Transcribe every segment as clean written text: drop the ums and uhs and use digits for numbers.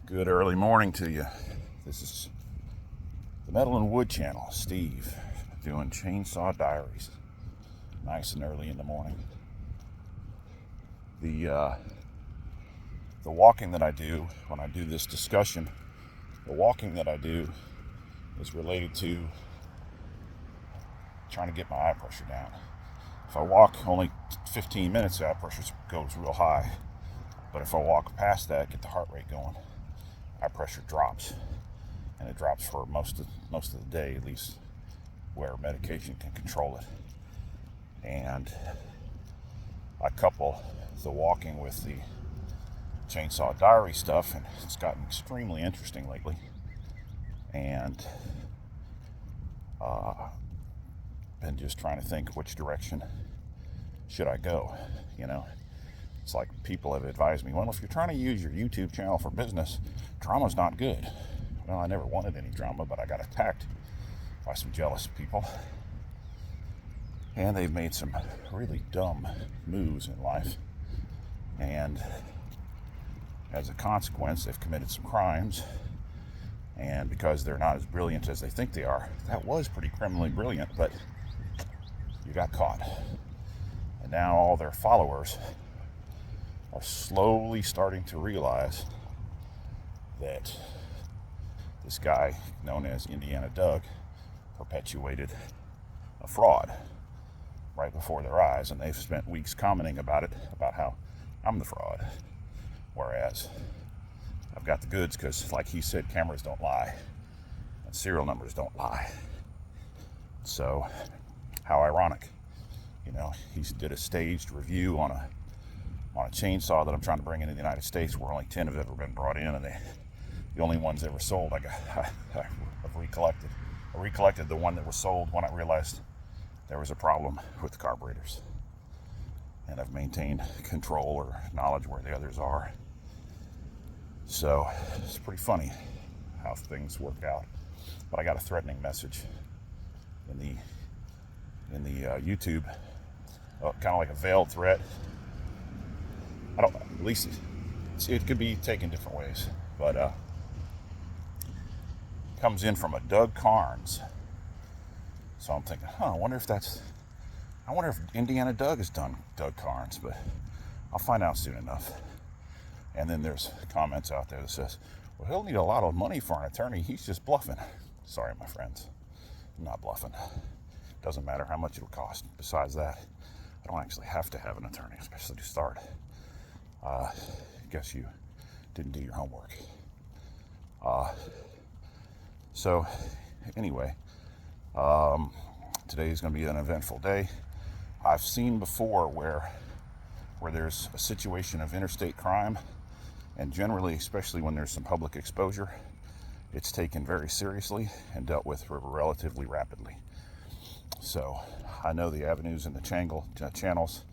Good early morning to you. This is the Metal and Wood channel. Steve doing Chainsaw Diaries. Nice and early in the morning. The walking that I do when I do this discussion, the walking that I do is related to trying to get my eye pressure down. If I walk only 15 minutes, the eye pressure goes real high. But if I walk past that, get the heart rate going, eye pressure drops, and it drops for most of the day, at least where medication can control it. And I couple the walking with the Chainsaw Diary stuff, and it's gotten extremely interesting lately. And been just trying to think which direction should I go. It's like people have advised me, well, if you're trying to use your YouTube channel for business, drama's not good. Well, I never wanted any drama, but I got attacked by some jealous people. And they've made some really dumb moves in life. And as a consequence, they've committed some crimes. And because they're not as brilliant as they think they are, that was pretty criminally brilliant, but you got caught. And now all their followers are slowly starting to realize that this guy known as Indiana Doug perpetuated a fraud right before their eyes, and they've spent weeks commenting about it, about how I'm the fraud, whereas I've got the goods because, like he said, cameras don't lie and serial numbers don't lie. So how ironic. He did a staged review on a chainsaw that I'm trying to bring into the United States, where only 10 have ever been brought in, and the only ones ever sold I've recollected. I recollected the one that was sold when I realized there was a problem with the carburetors. And I've maintained control or knowledge where the others are. So it's pretty funny how things work out. But I got a threatening message in the YouTube, kind of like a veiled threat. At least it could be taken different ways, but comes in from a Doug Carnes. So I'm thinking, I wonder if Indiana Doug has done Doug Carnes, but I'll find out soon enough. And then there's comments out there that says, well, he'll need a lot of money for an attorney. He's just bluffing. Sorry, my friends. I'm not bluffing. Doesn't matter how much it'll cost. Besides that, I don't actually have to have an attorney, especially to start. Guess you didn't do your homework. So anyway, today is going to be an eventful day. I've seen before where there's a situation of interstate crime, and generally, especially when there's some public exposure, it's taken very seriously and dealt with relatively rapidly. So I know the avenues and the channels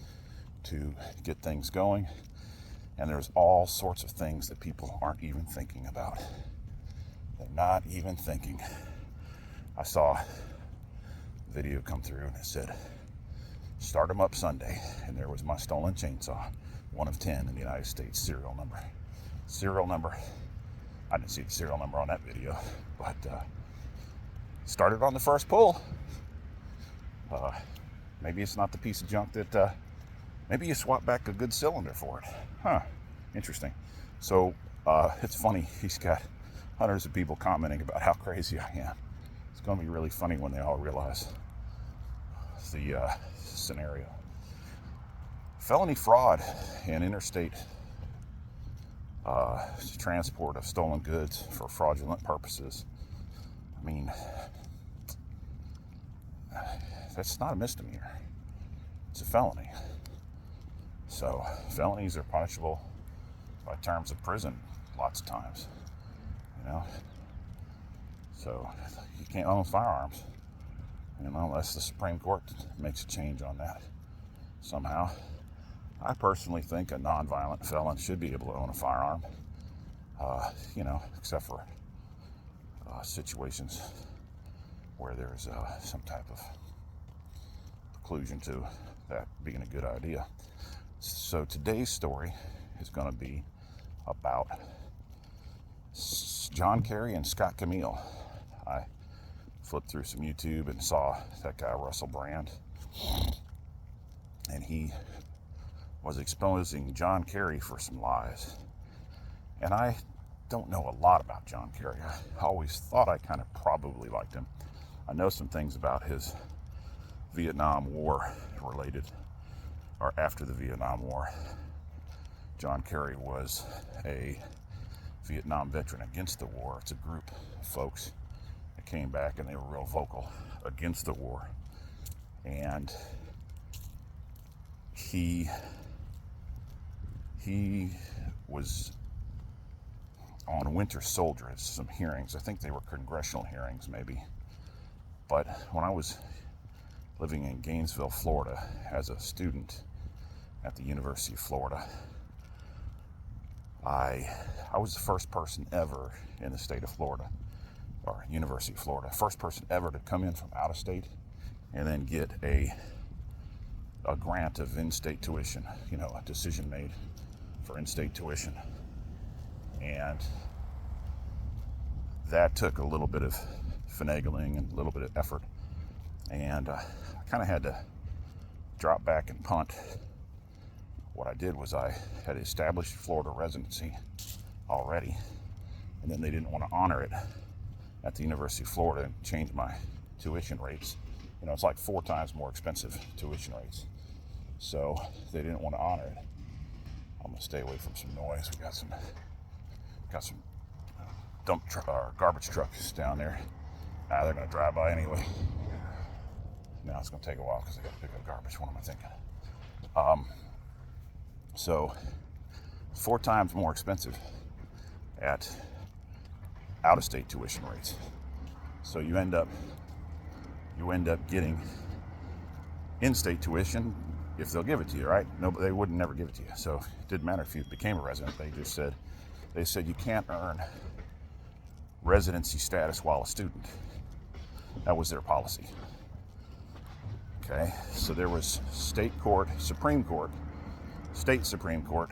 to get things going, and there's all sorts of things that people aren't even thinking about. They're not even thinking. I saw a video come through and it said, start them up Sunday, and there was my stolen chainsaw, one of 10 in the United States, serial number. I didn't see the serial number on that video, but started on the first pull. Maybe it's not the piece of junk that, maybe you swap back a good cylinder for it. Interesting. So it's funny, he's got hundreds of people commenting about how crazy I am. It's going to be really funny when they all realize the scenario. Felony fraud and interstate transport of stolen goods for fraudulent purposes. I mean, that's not a misdemeanor. It's a felony. So felonies are punishable by terms of prison lots of times. So you can't own firearms, unless the Supreme Court makes a change on that somehow. I personally think a non-violent felon should be able to own a firearm, except for situations where there's some type of preclusion to that being a good idea. So today's story is going to be about John Kerry and Scott Camille. I flipped through some YouTube and saw that guy Russell Brand, and he was exposing John Kerry for some lies. And I don't know a lot about John Kerry. I always thought I kind of probably liked him. I know some things about his Vietnam War related, or after the Vietnam War. John Kerry was a Vietnam veteran against the war. It's a group of folks that came back and they were real vocal against the war. And he was on Winter Soldier at some hearings. I think they were congressional hearings maybe. But when I was living in Gainesville, Florida as a student at the University of Florida, I was the first person ever in the state of Florida, or University of Florida, first person ever to come in from out of state and then get a grant of in-state tuition, a decision made for in-state tuition. And that took a little bit of finagling and a little bit of effort. And I kind of had to drop back and punt. What I did was I had established Florida residency already, and then they didn't want to honor it at the University of Florida and change my tuition rates. It's like 4 times more expensive tuition rates. So they didn't want to honor it. I'm gonna stay away from some noise. We got some garbage trucks down there. They're gonna drive by anyway. Now it's gonna take a while because I got to pick up garbage. What am I thinking? So 4 times more expensive at out-of-state tuition rates. So you end up getting in-state tuition if they'll give it to you, right? No, they wouldn't never give it to you. So it didn't matter if you became a resident. They said you can't earn residency status while a student. That was their policy. Okay, so there was state Supreme Court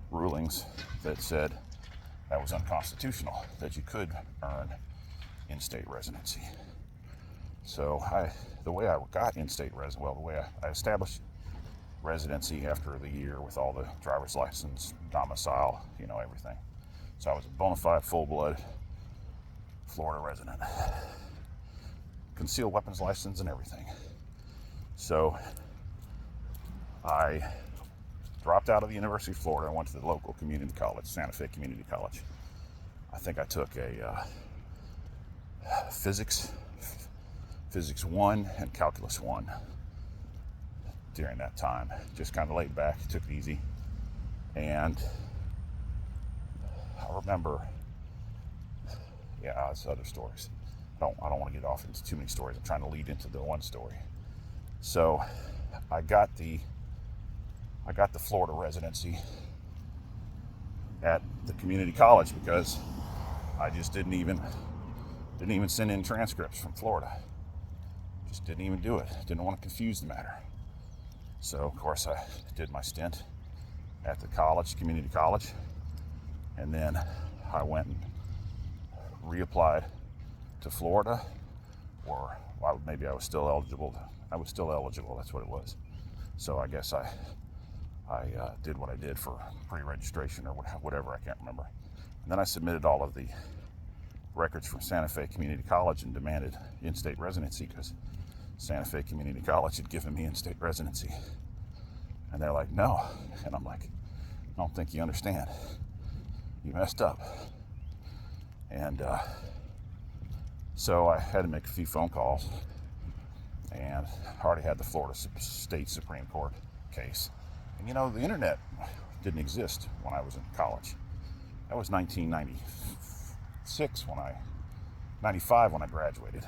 rulings that said that was unconstitutional, that you could earn in-state residency. So the way I got in-state the way I established residency after the year with all the driver's license, domicile, everything. So I was a bona fide, full-blood Florida resident. Concealed weapons license and everything. So I dropped out of the University of Florida. I went to the local community college, Santa Fe Community College. I think I took a Physics 1 and Calculus 1 during that time. Just kind of laid back, took it easy. And I remember, it's other stories. I don't want to get off into too many stories. I'm trying to lead into the one story. So I got the Florida residency at the community college because I just didn't even send in transcripts from Florida. Just didn't even do it. Didn't want to confuse the matter. So of course I did my stint at the community college, and then I went and reapplied to Florida, or maybe I was still eligible. That's what it was. So I guess I did what I did for pre-registration or whatever, I can't remember. And then I submitted all of the records from Santa Fe Community College and demanded in-state residency because Santa Fe Community College had given me in-state residency. And they're like, no. And I'm like, I don't think you understand. You messed up. And so I had to make a few phone calls, and I already had the Florida State Supreme Court case. And the internet didn't exist when I was in college. That was 95 when I graduated.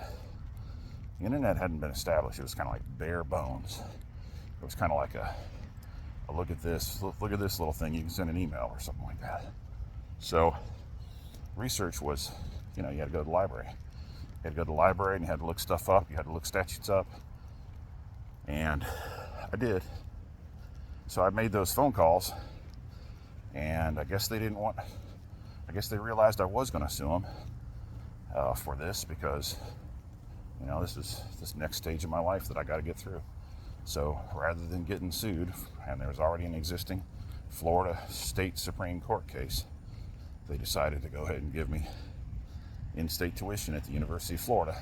The internet hadn't been established. It was kind of like bare bones. It was kind of like a look at this little thing. You can send an email or something like that. So research was, you had to go to the library. You had to go to the library and you had to look stuff up. You had to look statutes up. And I did. So I made those phone calls, and I guess they didn't want I guess they realized I was going to sue them for this because, this is this next stage of my life that I got to get through. So rather than getting sued, and there was already an existing Florida State Supreme Court case, they decided to go ahead and give me in-state tuition at the University of Florida.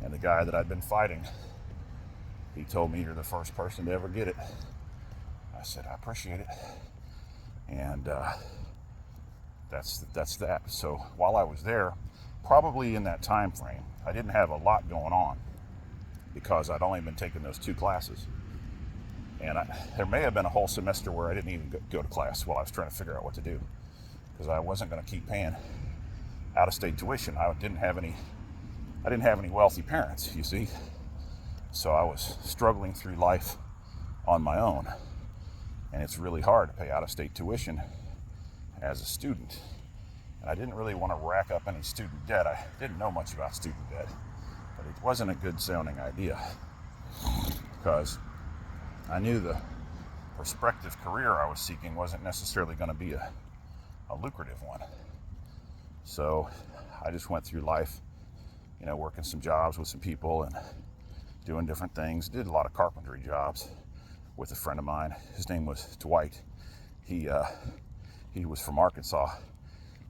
And the guy that I'd been fighting, he told me, "You're the first person to ever get it." I said, "I appreciate it." And that's that. So while I was there, probably in that time frame, I didn't have a lot going on because I'd only been taking those 2 classes. And there may have been a whole semester where I didn't even go to class while I was trying to figure out what to do, because I wasn't going to keep paying out-of-state tuition. I didn't have any wealthy parents, you see. So I was struggling through life on my own. And it's really hard to pay out-of-state tuition as a student. And I didn't really want to rack up any student debt. I didn't know much about student debt, but it wasn't a good sounding idea, because I knew the prospective career I was seeking wasn't necessarily going to be a lucrative one. So I just went through life, working some jobs with some people and doing different things. Did a lot of carpentry jobs with a friend of mine. His name was Dwight. He was from Arkansas,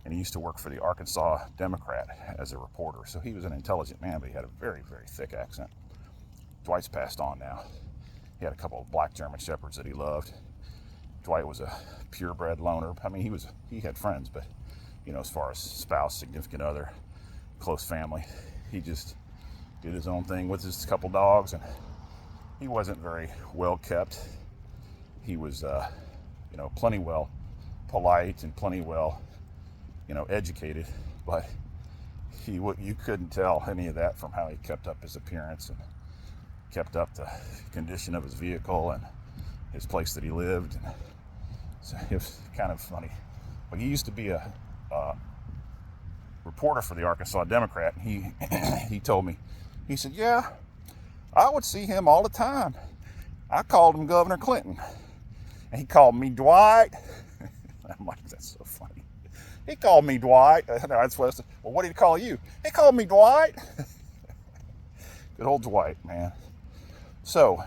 and he used to work for the Arkansas Democrat as a reporter. So he was an intelligent man, but he had a very, very thick accent. Dwight's passed on now. He had a couple of black German shepherds that he loved. Dwight was a purebred loner. I mean, he had friends, but as far as spouse, significant other, close family, he just did his own thing with his couple dogs, and he wasn't very well kept. He was, plenty well polite and plenty well, educated, but you couldn't tell any of that from how he kept up his appearance and kept up the condition of his vehicle and his place that he lived. And so it was kind of funny. But he used to be a reporter for the Arkansas Democrat, and he told me, he said, "Yeah, I would see him all the time. I called him Governor Clinton, and he called me Dwight." I'm like, "That's so funny. He called me Dwight." That's what I said. "Well, what did he call you?" "He called me Dwight." Good old Dwight, man. So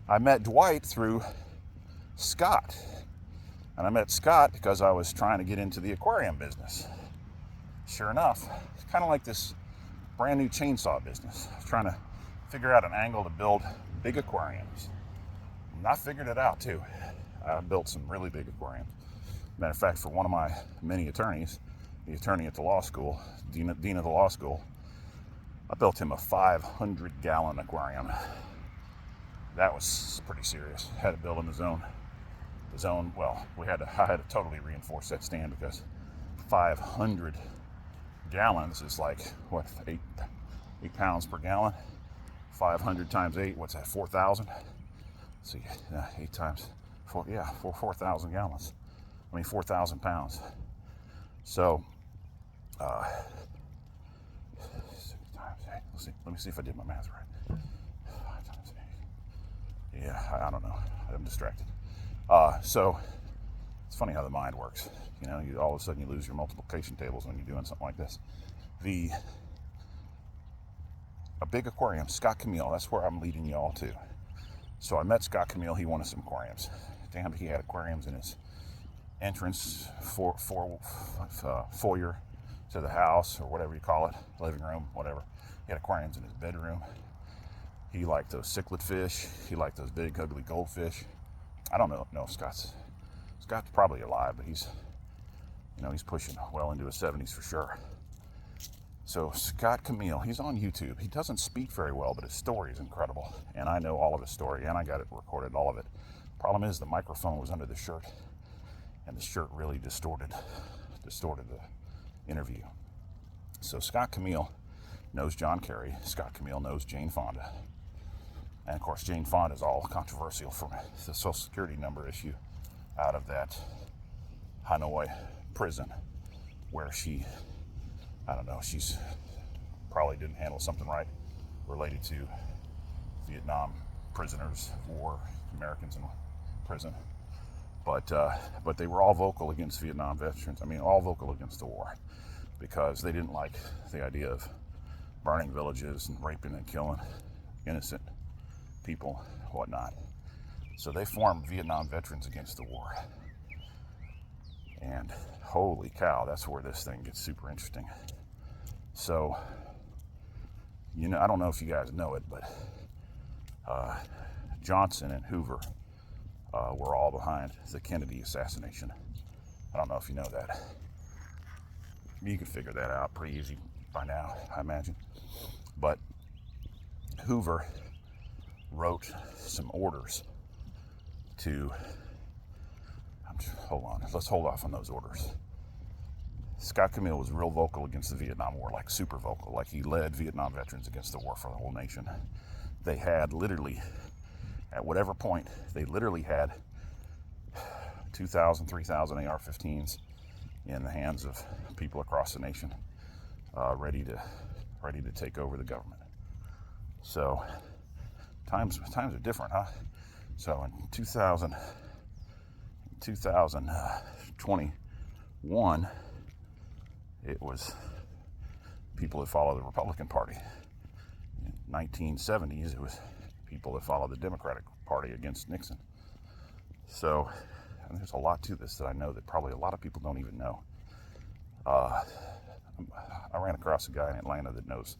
I met Dwight through Scott. And I met Scott because I was trying to get into the aquarium business. Sure enough, it's kind of like this brand new chainsaw business. I was trying to figure out an angle to build big aquariums. And I figured it out too. I built some really big aquariums. Matter of fact, for one of my many attorneys, the attorney at the law school, dean of the law school, I built him a 500-gallon aquarium. That was pretty serious. Had to build him his own. I had to totally reinforce that stand, because 500 gallons is like, what, 8 pounds per gallon? 500 times 8, what's that, 4,000? Let's see, 8 times 4, 4,000 gallons. 4,000 pounds. So, 6 times 8, let me see if I did my math right. 5 times 8. Yeah, I don't know, I'm distracted. So it's funny how the mind works. You all of a sudden you lose your multiplication tables when you're doing something like this. A big aquarium, Scott Camille, that's where I'm leading you all to. So I met Scott Camille. He wanted some aquariums. Damn, he had aquariums in his entrance foyer to the house, or whatever you call it, living room, whatever. He had aquariums in his bedroom. He liked those cichlid fish. He liked those big, ugly goldfish. I don't know if Scott's probably alive, but he's pushing well into his 70s for sure. So Scott Camille, he's on YouTube. He doesn't speak very well, but his story is incredible. And I know all of his story, and I got it recorded, all of it. Problem is, the microphone was under the shirt, and the shirt really distorted the interview. So Scott Camille knows John Kerry. Scott Camille knows Jane Fonda. And of course, Jane Fonda is all controversial from the Social Security number issue out of that Hanoi prison, where she's probably didn't handle something right related to Vietnam prisoners of war, Americans in prison. but they were all vocal against Vietnam veterans. I mean, all vocal against the war, because they didn't like the idea of burning villages and raping and killing innocent people, whatnot. So they formed Vietnam Veterans Against the War. And holy cow, that's where this thing gets super interesting. So, you know, I don't know if you guys know it, but Johnson and Hoover were all behind the Kennedy assassination. I don't know if you know that. You can figure that out pretty easy by now, I imagine. But Hoover wrote some orders to, hold on, let's hold off on those orders. Scott Camille was real vocal against the Vietnam War, like super vocal, like he led Vietnam veterans against the war for the whole nation. They had literally, at whatever point, they literally had 2,000, 3,000 AR-15s in the hands of people across the nation, ready to take over the government. So times are different, huh? So in 2021, it was people that followed the Republican Party. In 1970s, it was people that followed the Democratic Party against Nixon. So, and there's a lot to this that I know that probably a lot of people don't even know. I ran across a guy in Atlanta that knows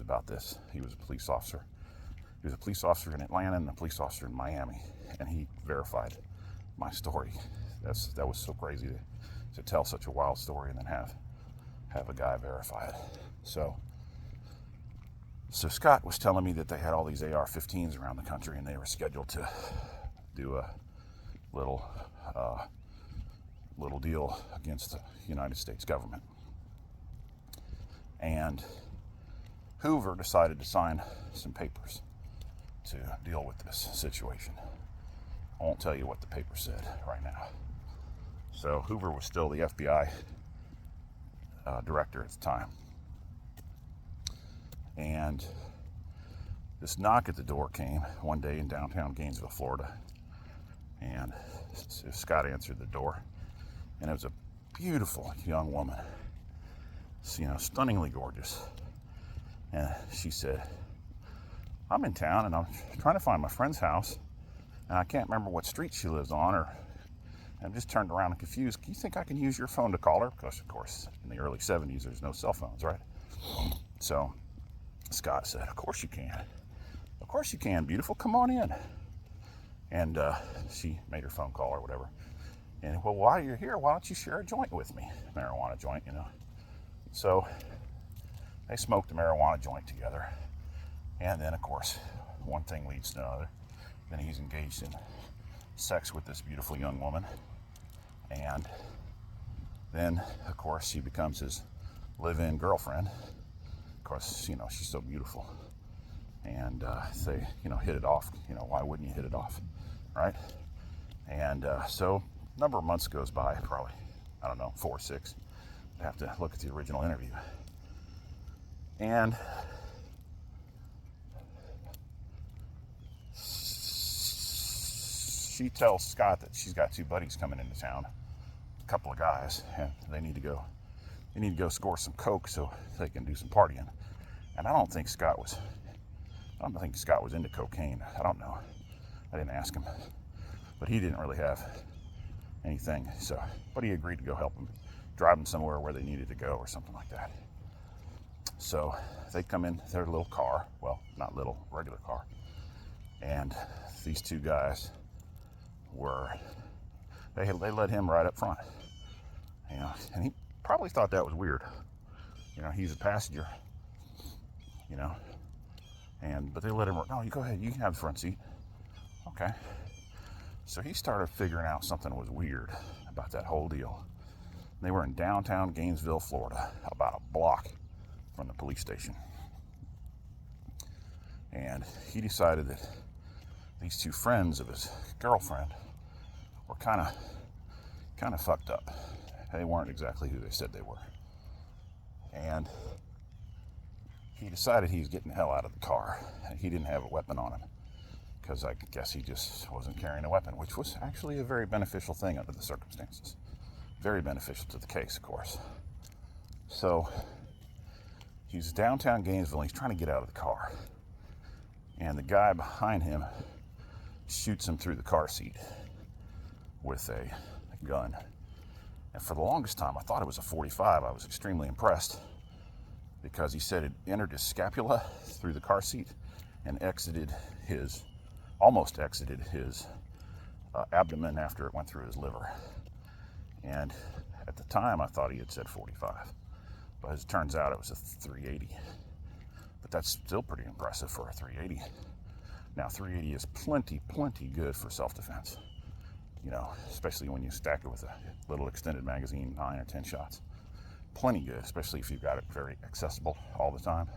about this. He was a police officer. He was a police officer in Atlanta and a police officer in Miami, and he verified my story. That was so crazy to tell such a wild story and then have a guy verify it. So Scott was telling me that they had all these AR-15s around the country, and they were scheduled to do a little deal against the United States government. And Hoover decided to sign some papers to deal with this situation. I won't tell you what the paper said right now. So Hoover was still the FBI director at the time. And this knock at the door came one day in downtown Gainesville, Florida. And Scott answered the door. And it was a beautiful young woman, stunningly gorgeous. And she said, "I'm in town and I'm trying to find my friend's house. And I can't remember what street she lives on, or I'm just turned around and confused. Do you think I can use your phone to call her?" Because, of course, in the early 70s, there's no cell phones, right? So Scott said, "Of course you can. Of course you can, beautiful. Come on in." And she made her phone call or whatever. And, "Well, while you're here, why don't you share a joint with me?" Marijuana joint, So they smoked a marijuana joint together. And then, of course, one thing leads to another. Then he's engaged in sex with this beautiful young woman. And then, of course, she becomes his live-in girlfriend. Of course, she's so beautiful. And they, hit it off. Why wouldn't you hit it off, right? And so a number of months goes by, probably, 4 or 6. I have to look at the original interview. And she tells Scott that she's got 2 buddies coming into town, a couple of guys, and they need to go score some coke so they can do some partying. And I don't think Scott was into cocaine. I don't know. I didn't ask him, but he didn't really have anything. So, but he agreed to go help them, drive them somewhere where they needed to go or something like that. So they come in their little car, well, not little, regular car, and these 2 guys they led him right up front, and he probably thought that was weird. He's a passenger, but they let him, "No, you go ahead, you can have the front seat." Okay. So he started figuring out something was weird about that whole deal. They were in downtown Gainesville, Florida, about a block from the police station. And he decided that these 2 friends of his girlfriend were kind of fucked up. They weren't exactly who they said they were. And he decided he was getting the hell out of the car. He didn't have a weapon on him, because I guess he just wasn't carrying a weapon, which was actually a very beneficial thing under the circumstances. Very beneficial to the case, of course. So he's downtown Gainesville, and he's trying to get out of the car. And the guy behind him shoots him through the car seat with a gun. And for the longest time, I thought it was a .45. I was extremely impressed because he said it entered his scapula through the car seat and almost exited his abdomen after it went through his liver. And at the time, I thought he had said .45. But as it turns out, it was a .380. But that's still pretty impressive for a .380. Now, .380 is plenty good for self-defense. You know, especially when you stack it with a little extended magazine, 9 or 10 shots. Plenty good, especially if you've got it very accessible all the time.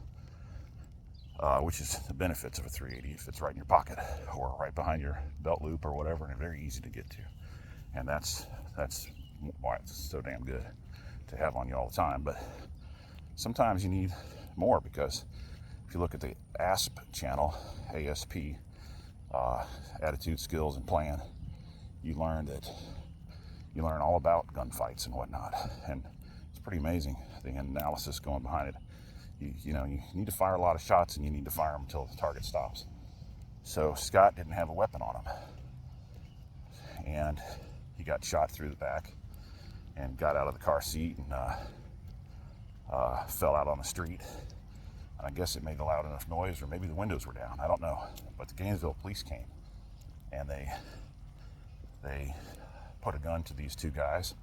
Which is the benefits of a .380. It fits right in your pocket or right behind your belt loop or whatever, and very easy to get to. And that's why it's so damn good to have on you all the time. But sometimes you need more, because if you look at the ASP channel, ASP, Attitude, Skills, and Plan, you learn all about gunfights and whatnot. And it's pretty amazing, the analysis going behind it. You need to fire a lot of shots, and you need to fire them until the target stops. So Scott didn't have a weapon on him, and he got shot through the back and got out of the car seat and fell out on the street. And I guess it made a loud enough noise, or maybe the windows were down. I don't know. But the Gainesville police came, and they put a gun to these two guys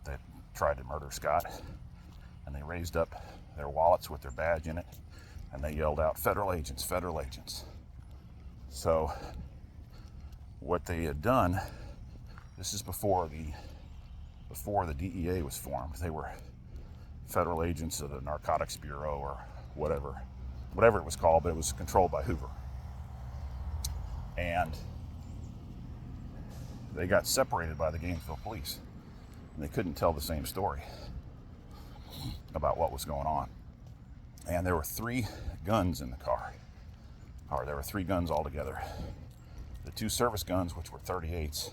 that tried to murder Scott, and they raised up their wallets with their badge in it, and they yelled out, "Federal agents, federal agents." So what they had done, this is before the DEA was formed. They were federal agents of the Narcotics Bureau, or whatever it was called, but it was controlled by Hoover. And they got separated by the Gainesville police, and they couldn't tell the same story about what was going on. And there were 3 guns in the car, or there were 3 guns altogether. The 2 service guns, which were .38s,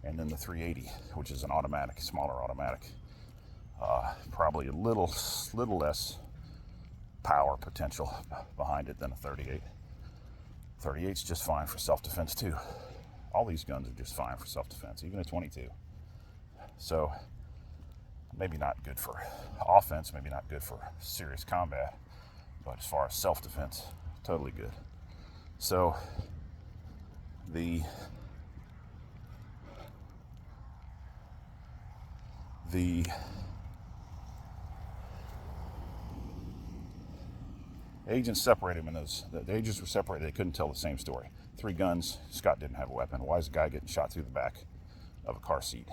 and then the .380, which is an automatic, smaller automatic. Probably a little less power potential behind it than a .38. .38's just fine for self-defense too. All these guns are just fine for self-defense, even a .22. So maybe not good for offense, maybe not good for serious combat, but as far as self-defense, totally good. So the agents separated him, and the agents were separated. They couldn't tell the same story. 3 guns. Scott didn't have a weapon. Why is a guy getting shot through the back of a car seat?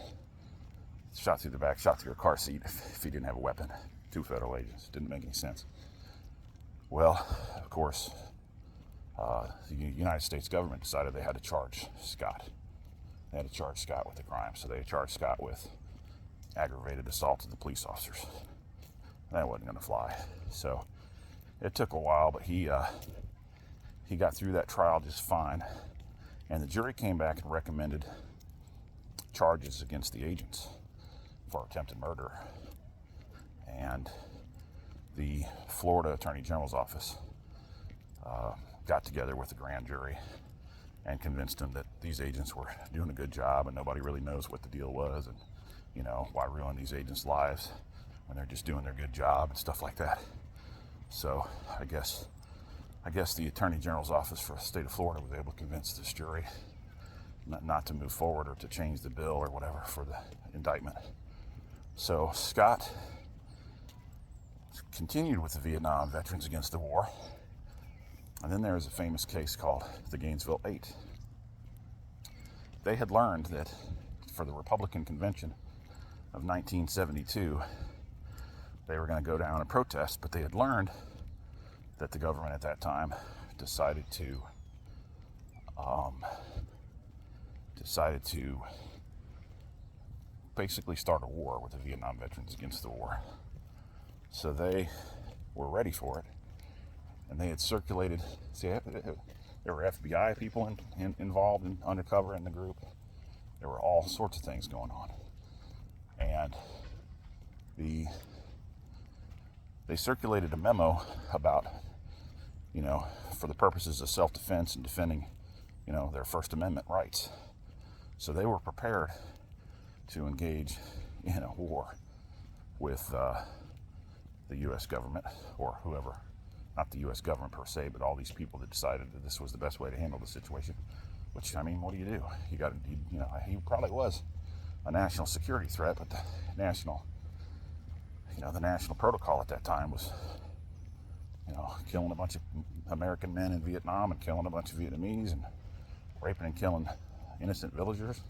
Shot through the back, shot through a car seat if he didn't have a weapon. 2 federal agents. Didn't make any sense. Well, of course, the United States government decided they had to charge Scott. They had to charge Scott with the crime. So they charged Scott with aggravated assault of the police officers. That wasn't going to fly. So it took a while, but he got through that trial just fine. And the jury came back and recommended charges against the agents for attempted murder. And the Florida Attorney General's office got together with the grand jury and convinced them that these agents were doing a good job, and nobody really knows what the deal was, and why ruin these agents' lives when they're just doing their good job and stuff like that. So I guess the Attorney General's office for the state of Florida was able to convince this jury not to move forward or to change the bill or whatever for the indictment. So Scott continued with the Vietnam Veterans Against the War. And then there is a famous case called the Gainesville 8. They had learned that for the Republican Convention of 1972, they were going to go down and protest, but they had learned that the government at that time decided to basically start a war with the Vietnam Veterans Against the War. So they were ready for it, and they had circulated. See, there There were FBI people involved in undercover in the group. There were all sorts of things going on. And they circulated a memo about, for the purposes of self-defense and defending, their First Amendment rights. So they were prepared to engage in a war with the U.S. government, or whoever, not the U.S. government per se, but all these people that decided that this was the best way to handle the situation. Which, what do? He probably was a national security threat, but the national protocol at that time was, killing a bunch of American men in Vietnam and killing a bunch of Vietnamese and raping and killing innocent villagers.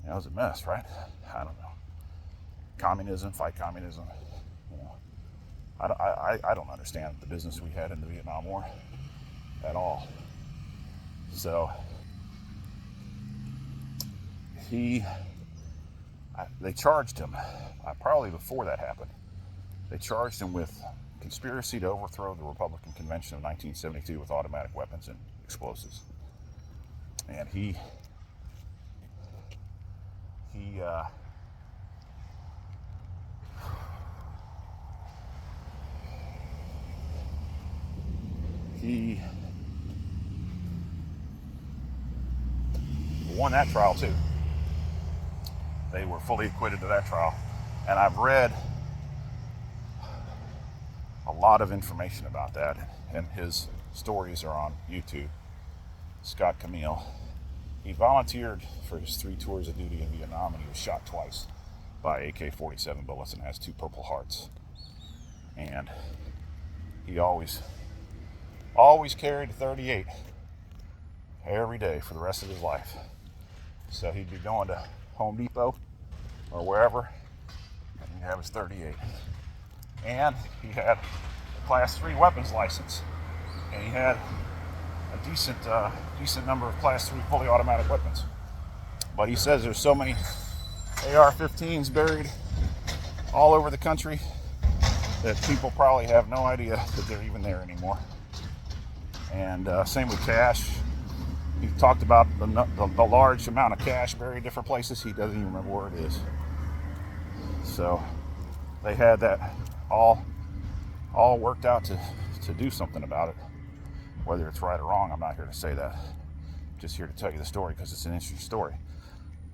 It was a mess, right? I don't know. Communism, fight communism. I don't understand the business we had in the Vietnam War at all. So they charged him, probably before that happened, they charged him with conspiracy to overthrow the Republican Convention of 1972 with automatic weapons and explosives. And he won that trial too. They were fully acquitted of that trial. And I've read a lot of information about that, and his stories are on YouTube. Scott Camille. He volunteered for his 3 tours of duty in Vietnam, and he was shot twice by AK-47 bullets and has 2 Purple Hearts. And he always carried a 38 every day for the rest of his life. So he'd be going to Home Depot or wherever, and he'd have his 38. And he had a Class 3 weapons license, and he had a decent number of Class 3 fully automatic weapons. But he says there's so many AR-15s buried all over the country that people probably have no idea that they're even there anymore. And same with cash. He talked about the large amount of cash buried different places. He doesn't even remember where it is. So they had that all worked out to do something about it. Whether it's right or wrong, I'm not here to say that. I'm just here to tell you the story because it's an interesting story.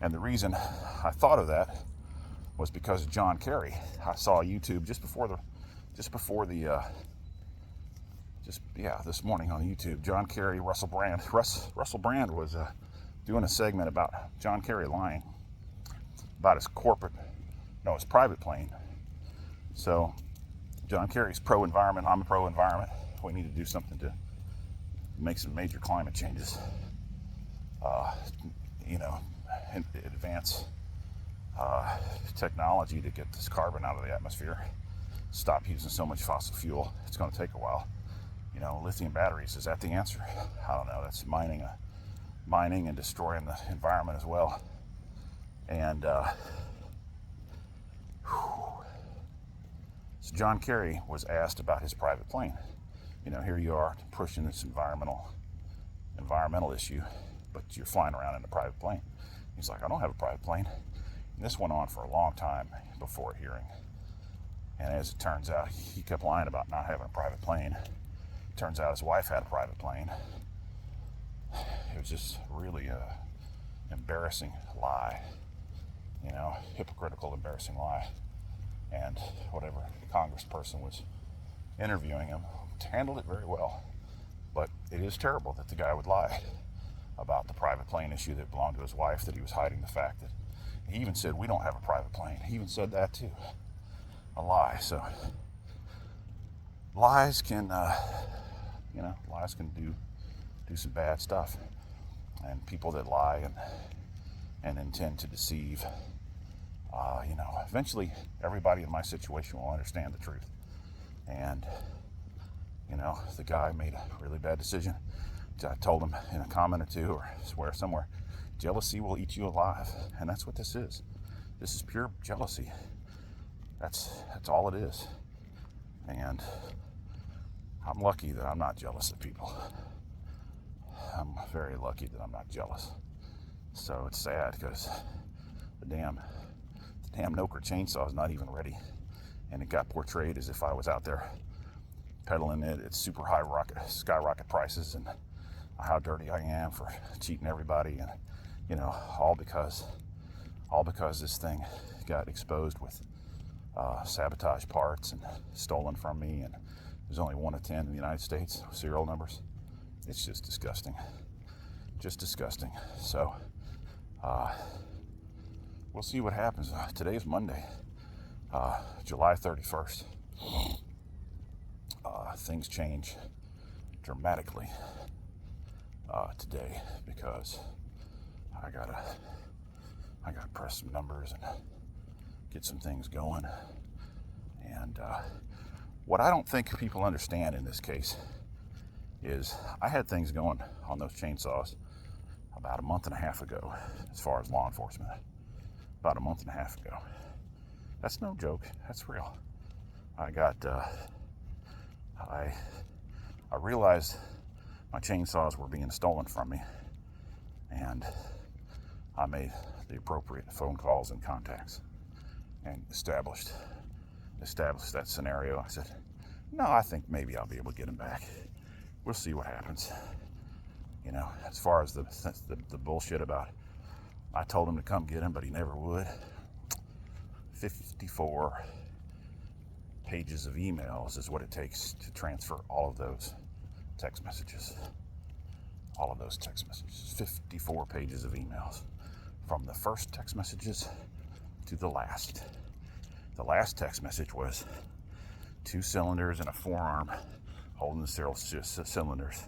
And the reason I thought of that was because of John Kerry. I saw YouTube this morning on YouTube. John Kerry, Russell Brand. Russell Brand was doing a segment about John Kerry lying about his private plane. So John Kerry's pro-environment. I'm pro-environment. We need to do something to make some major climate changes. Advance technology to get this carbon out of the atmosphere. Stop using so much fossil fuel. It's going to take a while. Lithium batteries, is that the answer? I don't know. That's mining and destroying the environment as well. And so John Kerry was asked about his private plane. Here you are pushing this environmental issue, but you're flying around in a private plane. He's like, I don't have a private plane. And this went on for a long time before a hearing. And as it turns out, he kept lying about not having a private plane. Turns out his wife had a private plane. It was just really a embarrassing lie, hypocritical, embarrassing lie. And whatever congressperson was interviewing him handled it very well. But it is terrible that the guy would lie about the private plane issue that belonged to his wife, that he was hiding the fact that he even said, we don't have a private plane. He even said that too. A lie. So lies can do some bad stuff. And people that lie and intend to deceive, eventually everybody in my situation will understand the truth. And the guy made a really bad decision. I told him in a comment or two, or somewhere, jealousy will eat you alive. And that's what this is. This is pure jealousy. That's all it is. And I'm lucky that I'm not jealous of people. I'm very lucky that I'm not jealous. So it's sad because the damn Noker chainsaw is not even ready, and it got portrayed as if I was out there peddling it at super high skyrocket prices, and how dirty I am for cheating everybody, and all because this thing got exposed with sabotage parts and stolen from me, and there's only 1 of 10 in the United States serial numbers. It's just disgusting. So we'll see what happens. Today's Monday, July 31st. Things change dramatically today because I gotta press some numbers and get some things going. And what I don't think people understand in this case is I had things going on those chainsaws about a month and a half ago, as far as law enforcement. About a month and a half ago. That's no joke. That's real. I realized my chainsaws were being stolen from me, and I made the appropriate phone calls and contacts and established that scenario. I said, no, I think maybe I'll be able to get them back. We'll see what happens. As far as the bullshit about I told him to come get him, but he never would. 54 pages of emails is what it takes to transfer all of those text messages. 54 pages of emails. From the first text messages to the last. The last text message was 2 cylinders and a forearm holding the cylinders.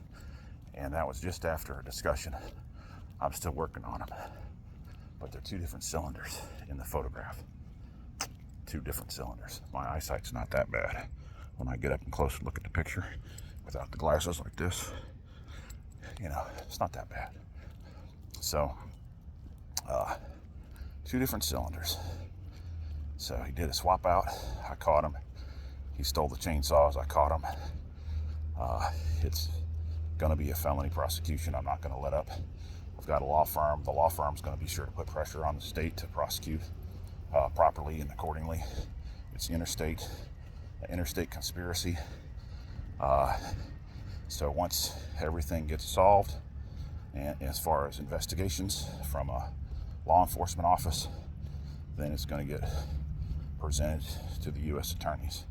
And that was just after a discussion. I'm still working on them. But they're 2 different cylinders in the photograph. 2 different cylinders. My eyesight's not that bad. When I get up and close and look at the picture without the glasses like this, it's not that bad. So, 2 different cylinders. So he did a swap out. I caught him. He stole the chainsaws. I caught him. It's going to be a felony prosecution. I'm not going to let up. I've got a law firm. The law firm's going to be sure to put pressure on the state to prosecute properly and accordingly. It's interstate conspiracy. So once everything gets solved, and as far as investigations from a law enforcement office, then it's going to get presented to the U.S. attorneys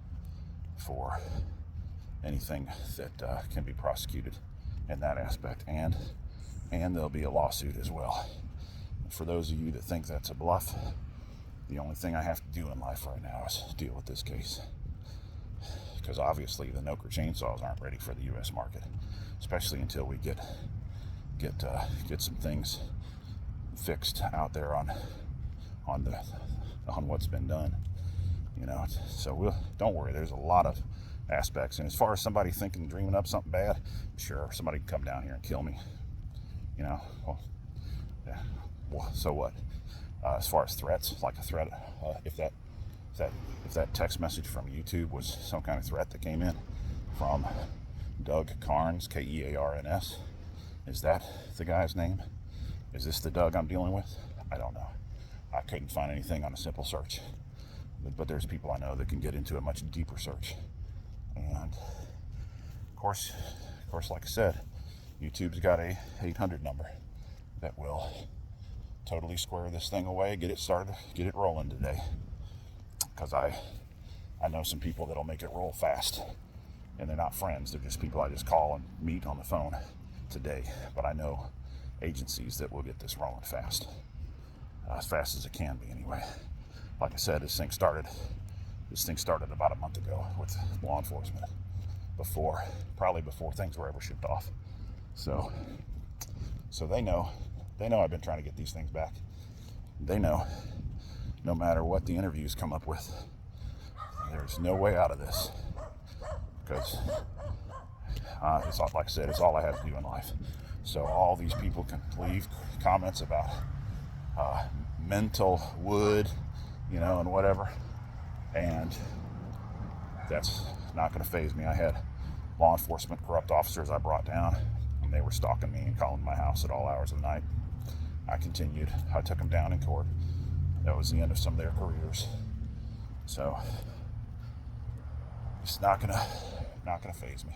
for anything that can be prosecuted in that aspect, and there'll be a lawsuit as well. For those of you that think that's a bluff, the only thing I have to do in life right now is deal with this case, because obviously the Noker chainsaws aren't ready for the U.S. market, especially until we get some things fixed out there on what's been done. So don't worry. There's a lot of aspects, and as far as somebody dreaming up something bad, sure, somebody can come down here and kill me. Well, yeah. Well, so what? As far as threats, like a threat, if that text message from YouTube was some kind of threat that came in from Doug Carnes, Kearns, is that the guy's name? Is this the Doug I'm dealing with? I don't know. I couldn't find anything on a simple search, but there's people I know that can get into a much deeper search. And of course, like I said, YouTube's got a 800 number that will totally square this thing away, get it started, get it rolling today. Because I know some people that'll make it roll fast, and they're not friends. They're just people I just call and meet on the phone today. But I know agencies that will get this rolling fast, as fast as it can be anyway. Like I said, this thing started about a month ago with law enforcement, probably before things were ever shipped off. So they know I've been trying to get these things back. They know no matter what the interviews come up with, there's no way out of this, because it's all, like I said, it's all I have to do in life. So all these people can leave comments about mental wood, and whatever, and that's not going to faze me. I had law enforcement corrupt officers I brought down. I'm them. They were stalking me and calling my house at all hours of the night. I continued. I took them down in court. That was the end of some of their careers. So it's not gonna faze me.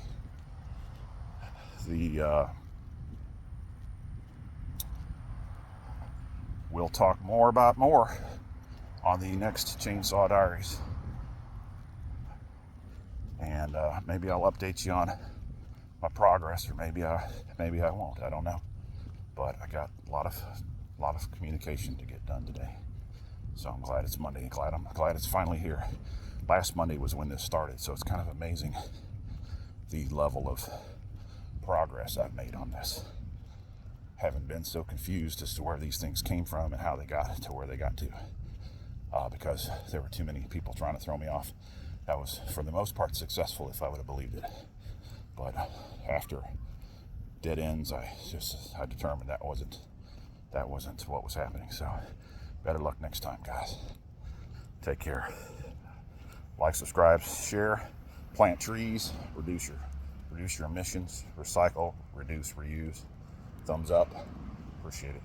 We'll talk more about more on the next Chainsaw Diaries, and maybe I'll update you on my progress, or maybe I won't. I don't know. But I got a lot of communication to get done today. So I'm glad it's Monday. I'm glad it's finally here. Last Monday was when this started, so it's kind of amazing the level of progress I've made on this. Haven't been so confused as to where these things came from and how they got to where they got to, because there were too many people trying to throw me off. That was, for the most part, successful if I would have believed it. But after dead ends, I determined that wasn't what was happening. So better luck next time, guys. Take care. Like, subscribe, share, plant trees, reduce your emissions, recycle, reduce, reuse. Thumbs up. Appreciate it.